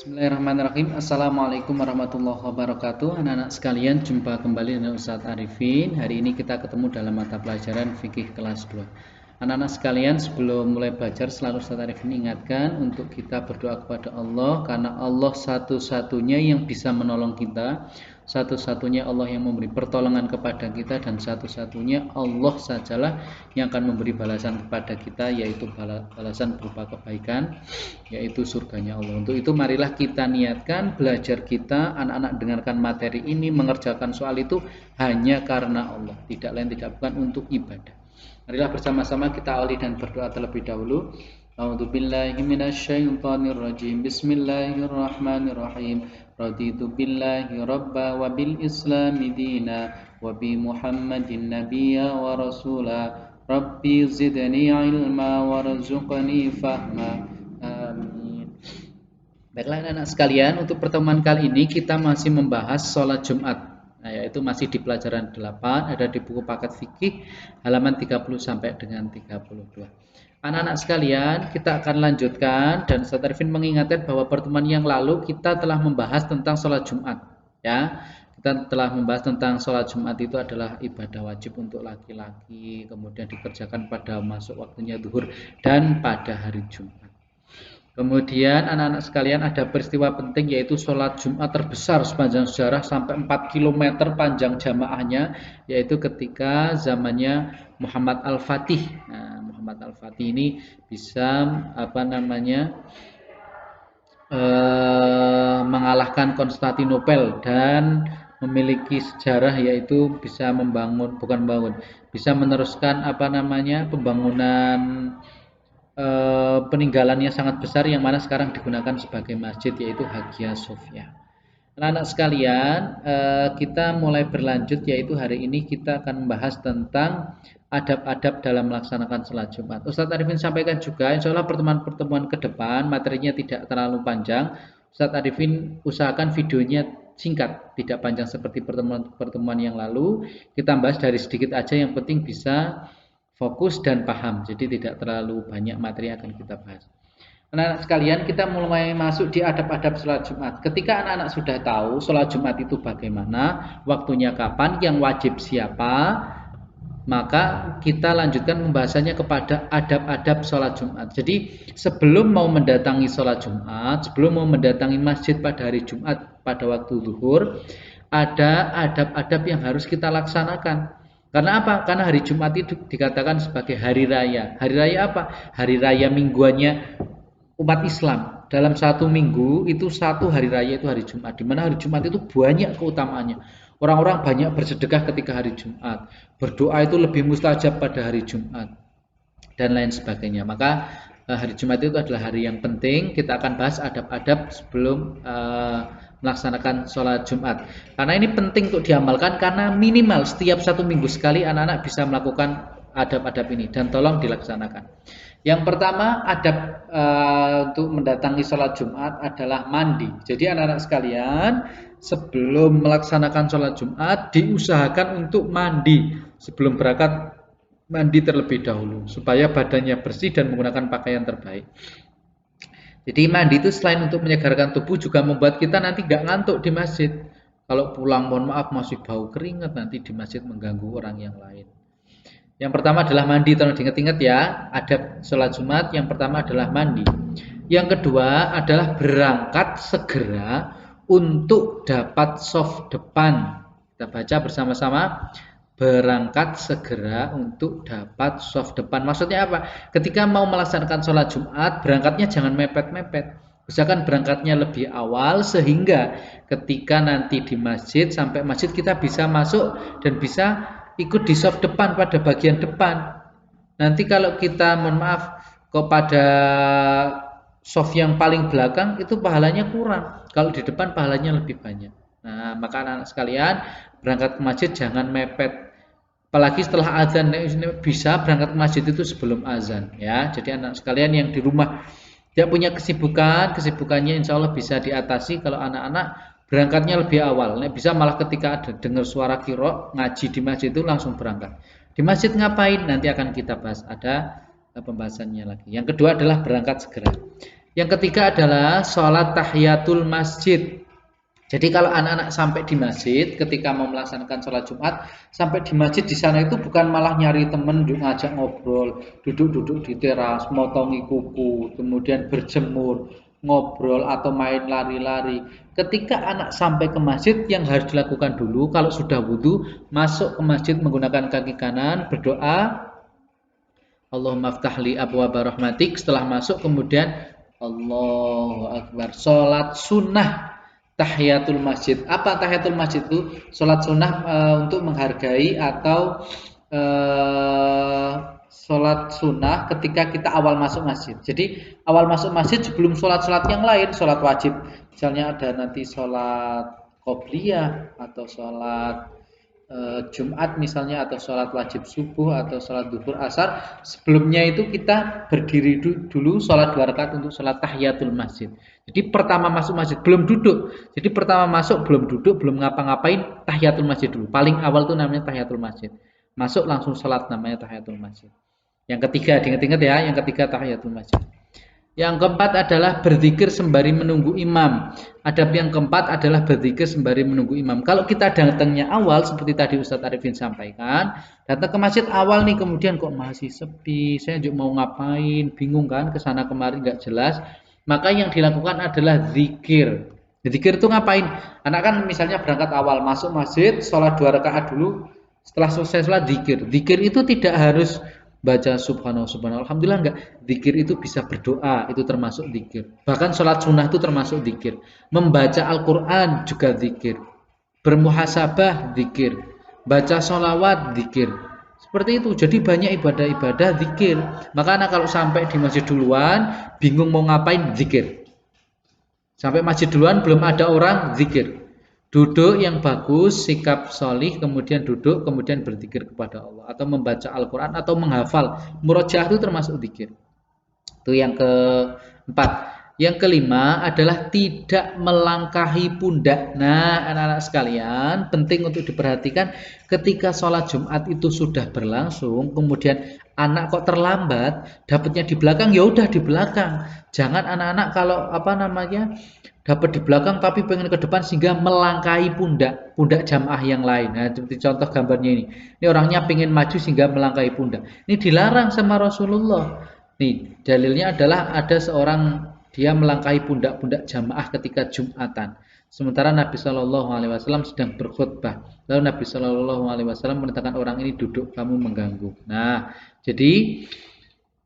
Bismillahirrahmanirrahim. Assalamualaikum warahmatullahi wabarakatuh. Anak-anak sekalian, jumpa kembali dengan Ustadz Arifin. Hari ini kita ketemu dalam mata pelajaran fikih kelas 2. Anak-anak sekalian, sebelum mulai belajar selalu Ustadz Arifin ingatkan untuk kita berdoa kepada Allah, karena Allah satu-satunya yang bisa menolong kita, satu-satunya Allah yang memberi pertolongan kepada kita, dan satu-satunya Allah sajalah yang akan memberi balasan kepada kita, yaitu balasan berupa kebaikan, yaitu surganya Allah. Untuk itu marilah kita niatkan belajar kita, anak-anak dengarkan materi ini, mengerjakan soal itu hanya karena Allah, tidak lain tidak bukan untuk ibadah. Marilah bersama-sama kita awali dan berdoa terlebih dahulu. A'udzubillahi minasyaitonirrajim. Bismillahirrahmanirrahim. Raditu billahi rabba wa bil islami dina wa bi Muhammadin nabiyya wa rasula. Rabbi zidni ilma warzuqni fahma. Amin. Baiklah anak-anak sekalian, untuk pertemuan kali ini kita masih membahas sholat Jumat. Nah, yaitu masih di pelajaran 8, ada di buku paket fikih halaman 30 sampai dengan 32. Anak-anak sekalian, kita akan lanjutkan, dan Ustadz Arifin mengingatkan bahwa pertemuan yang lalu kita telah membahas tentang sholat Jumat. Ya, kita telah membahas tentang sholat Jumat itu adalah ibadah wajib untuk laki-laki, kemudian dikerjakan pada masuk waktunya zuhur dan pada hari Jumat. Kemudian anak-anak sekalian, ada peristiwa penting yaitu sholat Jumat terbesar sepanjang sejarah sampai 4 km panjang jamaahnya, yaitu ketika zamannya Muhammad Al-Fatih. Nah, Muhammad Al-Fatih ini bisa mengalahkan Konstantinopel dan memiliki sejarah, yaitu bisa bisa meneruskan pembangunan peninggalannya sangat besar yang mana sekarang digunakan sebagai masjid, yaitu Hagia Sophia. Anak-anak sekalian, kita mulai berlanjut, yaitu hari ini kita akan membahas tentang adab-adab dalam melaksanakan sholat Jumat. Ustadz Arifin sampaikan juga, insya Allah pertemuan-pertemuan ke depan materinya tidak terlalu panjang. Ustadz Arifin usahakan videonya singkat, tidak panjang seperti pertemuan-pertemuan yang lalu. Kita bahas dari sedikit aja, yang penting bisa fokus dan paham, jadi tidak terlalu banyak materi yang akan kita bahas. Anak-anak sekalian, kita mulai masuk di adab-adab sholat Jumat. Ketika anak-anak sudah tahu sholat Jumat itu bagaimana, waktunya kapan, yang wajib siapa, maka kita lanjutkan pembahasannya kepada adab-adab sholat Jumat. Jadi sebelum mau mendatangi sholat Jumat, sebelum mau mendatangi masjid pada hari Jumat pada waktu zuhur, ada adab-adab yang harus kita laksanakan. Karena apa? Karena hari Jumat itu dikatakan sebagai hari raya. Hari raya apa? Hari raya mingguannya umat Islam. Dalam satu minggu itu satu hari raya, itu hari Jumat. Di mana hari Jumat itu banyak keutamaannya. Orang-orang banyak bersedekah ketika hari Jumat. Berdoa itu lebih mustajab pada hari Jumat. Dan lain sebagainya. Maka hari Jumat itu adalah hari yang penting. Kita akan bahas adab-adab sebelum melaksanakan sholat Jumat. Karena ini penting untuk diamalkan, karena minimal setiap satu minggu sekali anak-anak bisa melakukan adab-adab ini, dan tolong dilaksanakan. Yang pertama, adab untuk mendatangi sholat Jumat adalah mandi. Jadi anak-anak sekalian, sebelum melaksanakan sholat Jumat diusahakan untuk mandi. Sebelum berangkat mandi terlebih dahulu supaya badannya bersih dan menggunakan pakaian terbaik. Jadi mandi itu selain untuk menyegarkan tubuh, juga membuat kita nanti gak ngantuk di masjid. Kalau pulang mohon maaf masih bau keringat, nanti di masjid mengganggu orang yang lain. Yang pertama adalah mandi, tolong diingat-ingat ya. Adab sholat Jumat yang pertama adalah mandi. Yang kedua adalah berangkat segera untuk dapat shaf depan. Kita baca bersama-sama. Berangkat segera untuk dapat shaf depan. Maksudnya apa? Ketika mau melaksanakan sholat Jumat, berangkatnya jangan mepet-mepet. Usahakan berangkatnya lebih awal, sehingga ketika nanti di masjid, sampai masjid kita bisa masuk dan bisa ikut di shaf depan, pada bagian depan. Nanti kalau kita mohon maaf kepada shaf yang paling belakang, itu pahalanya kurang. Kalau di depan pahalanya lebih banyak. Nah, maka anak-anak sekalian, berangkat ke masjid jangan mepet. Apalagi setelah azan, bisa berangkat ke masjid itu sebelum azan ya. Jadi anak sekalian yang di rumah tidak punya kesibukannya insya Allah bisa diatasi kalau anak-anak berangkatnya lebih awal. Bisa malah ketika ada dengar suara qira ngaji di masjid itu langsung berangkat. Di masjid ngapain? Nanti akan kita bahas, ada pembahasannya lagi. Yang kedua adalah berangkat segera. Yang ketiga adalah sholat tahiyatul masjid. Jadi kalau anak-anak sampai di masjid ketika mau melaksanakan sholat Jumat, sampai di masjid di sana itu bukan malah nyari temen ngajak ngobrol, duduk-duduk di teras, motongi kuku, kemudian berjemur, ngobrol atau main lari-lari. Ketika anak sampai ke masjid, yang harus dilakukan dulu kalau sudah wudhu, masuk ke masjid menggunakan kaki kanan, berdoa Allahumma ftahli abwaaba rahmatik. Setelah masuk kemudian Allahu Akbar. Salat sunnah tahiyatul masjid. Apa tahiyatul masjid itu? Salat sunnah untuk menghargai atau salat sunnah ketika kita awal masuk masjid. Jadi awal masuk masjid sebelum salat-salat yang lain, salat wajib. Misalnya ada nanti salat qobliyah atau salat Jumat misalnya atau sholat wajib subuh atau sholat duhur asar, sebelumnya itu kita berdiri dulu sholat 2 rakaat untuk sholat tahiyatul masjid. Jadi pertama masuk masjid belum duduk, jadi pertama masuk belum duduk, belum ngapa-ngapain, tahiyatul masjid dulu. Paling awal itu namanya tahiyatul masjid. Masuk langsung sholat namanya tahiyatul masjid. Yang ketiga, diingat-ingat ya, yang ketiga tahiyatul masjid. Yang keempat adalah berzikir sembari menunggu imam. Adab yang keempat adalah berzikir sembari menunggu imam. Kalau kita datangnya awal seperti tadi Ustadz Arifin sampaikan, datang ke masjid awal nih kemudian kok masih sepi, saya juga mau ngapain, bingung kan, kesana kemari nggak jelas. Maka yang dilakukan adalah zikir. Zikir itu ngapain? Anak kan misalnya berangkat awal, masuk masjid, sholat 2 rakaat dulu, setelah selesai sholat zikir. Zikir itu tidak harus baca subhanallah subhanallah alhamdulillah, enggak. Zikir itu bisa berdoa, itu termasuk zikir. Bahkan sholat sunnah itu termasuk zikir. Membaca Al-Quran juga zikir. Bermuhasabah zikir. Baca sholawat zikir. Seperti itu. Jadi banyak ibadah-ibadah zikir. Maka anak kalau sampai di masjid duluan, bingung mau ngapain, zikir. Sampai masjid duluan belum ada orang, zikir. Duduk yang bagus, sikap solih, kemudian duduk, kemudian berzikir kepada Allah. Atau membaca Al-Quran, atau menghafal. Murojaah itu termasuk zikir. Itu yang keempat. Yang kelima adalah tidak melangkahi pundak. Nah, anak-anak sekalian, penting untuk diperhatikan ketika sholat Jumat itu sudah berlangsung, kemudian anak kok terlambat, dapatnya di belakang, ya udah di belakang. Jangan anak-anak kalau dapat di belakang tapi pengen ke depan sehingga melangkahi pundak jamaah yang lain. Nah, seperti contoh gambarnya ini. Ini orangnya pengen maju sehingga melangkahi pundak. Ini dilarang sama Rasulullah. Nih, dalilnya adalah ada seorang dia melangkahi pundak-pundak jamaah ketika Jumatan. Sementara Nabi Shallallahu Alaihi Wasallam sedang berkhutbah. Lalu Nabi Shallallahu Alaihi Wasallam menetapkan orang ini duduk, kamu mengganggu. Nah, jadi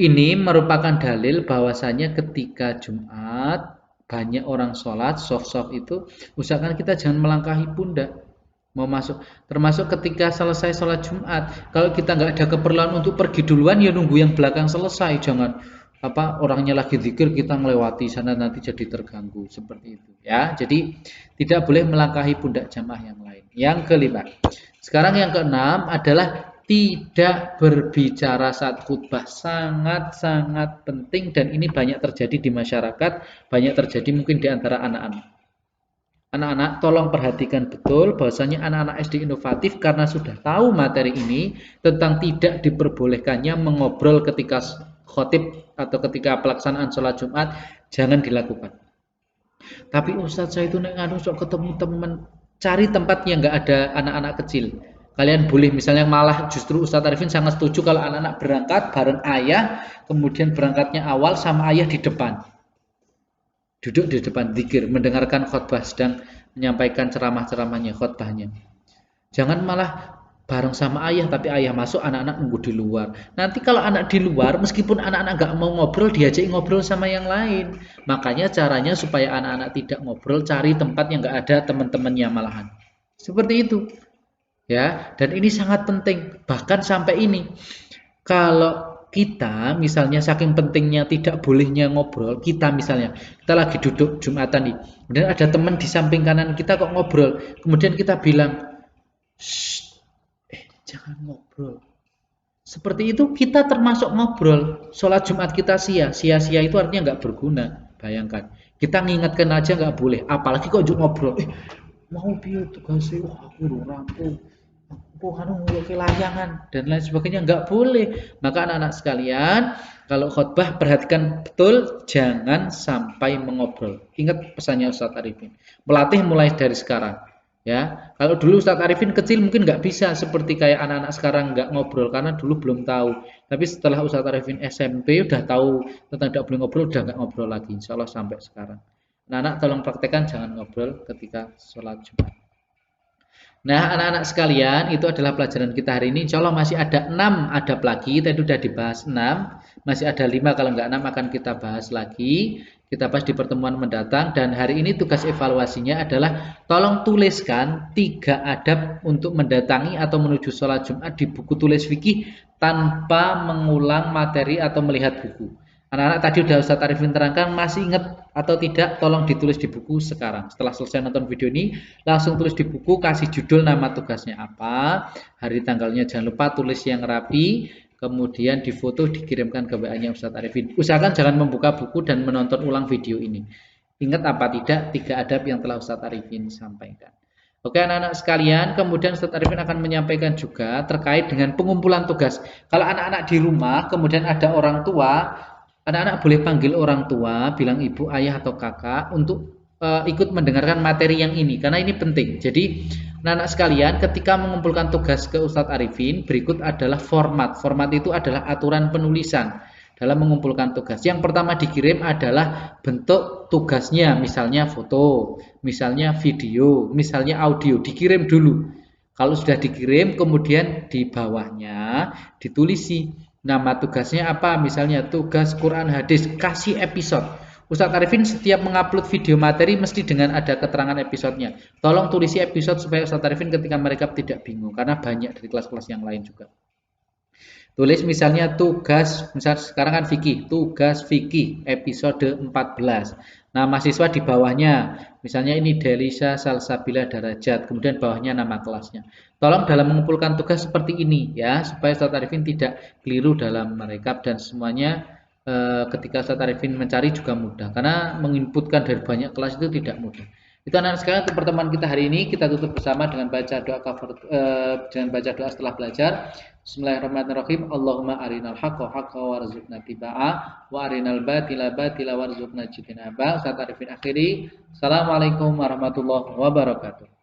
ini merupakan dalil bahwasanya ketika Jumat banyak orang sholat, soft itu, usahakan kita jangan melangkahi pundak. Mau masuk, termasuk ketika selesai sholat Jumat. Kalau kita nggak ada keperluan untuk pergi duluan, ya nunggu yang belakang selesai. Jangan orangnya lagi zikir kita melewati sana nanti jadi terganggu seperti itu. Ya, jadi tidak boleh melangkahi pundak jamaah yang lain. Yang kelima. Sekarang yang keenam adalah tidak berbicara saat khutbah. Sangat-sangat penting dan ini banyak terjadi di masyarakat, banyak terjadi mungkin di antara anak-anak. Anak-anak tolong perhatikan betul bahwasanya anak-anak SD inovatif karena sudah tahu materi ini tentang tidak diperbolehkannya mengobrol ketika khotib atau ketika pelaksanaan sholat Jumat, jangan dilakukan. Tapi Ustadz saya itu sok ketemu teman, cari tempat yang nggak ada anak-anak kecil. Kalian boleh misalnya malah justru Ustadz Arifin sangat setuju kalau anak-anak berangkat bareng ayah, kemudian berangkatnya awal sama ayah di depan. Duduk di depan zikir, mendengarkan khutbah, sedang menyampaikan ceramah-ceramahnya, khutbahnya. Jangan malah bareng sama ayah, tapi ayah masuk, anak-anak nunggu di luar. Nanti kalau anak di luar, meskipun anak-anak nggak mau ngobrol, diajak ngobrol sama yang lain. Makanya caranya supaya anak-anak tidak ngobrol, cari tempat yang nggak ada teman-temannya malahan. Seperti itu. Ya, dan ini sangat penting. Bahkan sampai ini, kalau kita misalnya saking pentingnya tidak bolehnya ngobrol, kita misalnya kita lagi duduk Jumatan nih, kemudian ada teman di samping kanan kita kok ngobrol, kemudian kita bilang, jangan ngobrol. Seperti itu kita termasuk ngobrol. Sholat Jumat kita sia-sia itu artinya nggak berguna. Bayangkan, kita ngingetkan aja nggak boleh, apalagi kok ngobrol. Mau piye tugasnya? Aku rampung. layangan dan lain sebagainya, nggak boleh. Maka anak-anak sekalian, kalau khotbah perhatikan betul, jangan sampai mengobrol. Ingat pesannya Ustadz Arifin, melatih mulai dari sekarang. Ya, kalau dulu Ustadz Arifin kecil mungkin nggak bisa seperti kayak anak-anak sekarang nggak ngobrol karena dulu belum tahu. Tapi setelah Ustadz Arifin SMP udah tahu tentang tidak boleh ngobrol, udah nggak ngobrol lagi. Insya Allah sampai sekarang. Anak-anak tolong praktekkan jangan ngobrol ketika sholat Jumat. Nah, anak-anak sekalian, itu adalah pelajaran kita hari ini. Insya Allah masih ada 6 adab lagi. Tadi sudah dibahas 6. Masih ada 5, kalau enggak 6 akan kita bahas lagi. Kita bahas di pertemuan mendatang. Dan hari ini tugas evaluasinya adalah tolong tuliskan 3 adab untuk mendatangi atau menuju sholat Jumat di buku tulis fikih tanpa mengulang materi atau melihat buku. Anak-anak tadi udah Ustadz Arifin terangkan, masih ingat atau tidak, tolong ditulis di buku sekarang. Setelah selesai nonton video ini, langsung tulis di buku, kasih judul, nama tugasnya apa, hari tanggalnya jangan lupa tulis yang rapi, kemudian difoto, dikirimkan ke WA-nya Ustadz Arifin. Usahakan jangan membuka buku dan menonton ulang video ini. Ingat apa tidak 3 adab yang telah Ustadz Arifin sampaikan. Oke anak-anak sekalian, kemudian Ustadz Arifin akan menyampaikan juga terkait dengan pengumpulan tugas. Kalau anak-anak di rumah, kemudian ada orang tua, anak-anak boleh panggil orang tua, bilang ibu, ayah, atau kakak untuk ikut mendengarkan materi yang ini, karena ini penting. Jadi, anak-anak sekalian, ketika mengumpulkan tugas ke Ustadz Arifin, berikut adalah format. Format itu adalah aturan penulisan dalam mengumpulkan tugas. Yang pertama dikirim adalah bentuk tugasnya, misalnya foto, misalnya video, misalnya audio, dikirim dulu. Kalau sudah dikirim, kemudian di bawahnya ditulisi nama tugasnya apa, misalnya tugas Quran hadis, kasih episode. Ustadz Arifin setiap mengupload video materi mesti dengan ada keterangan episodenya. Tolong tulisi episode supaya Ustadz Arifin ketika mereka tidak bingung, karena banyak dari kelas-kelas yang lain juga. Tulis misalnya tugas, misal sekarang kan fikih, tugas fikih episode 14. Nah, mahasiswa di bawahnya, misalnya ini Delisa Salsabila Darajat, kemudian bawahnya nama kelasnya. Tolong dalam mengumpulkan tugas seperti ini ya, supaya Ustadz Arifin tidak keliru dalam merekap dan semuanya ketika Ustadz Arifin mencari juga mudah. Karena menginputkan dari banyak kelas itu tidak mudah. Itu anak-anak sekalian, untuk pertemuan kita hari ini kita tutup bersama dengan baca doa dengan baca doa setelah belajar. Bismillahirrahmanirrahim. Allahumma arinal haqqa haqqa warzuqna tibaa wa arinal batila batila warzuqna jitinaba. Ustaz Arifin akhiri. Assalamualaikum warahmatullahi wabarakatuh.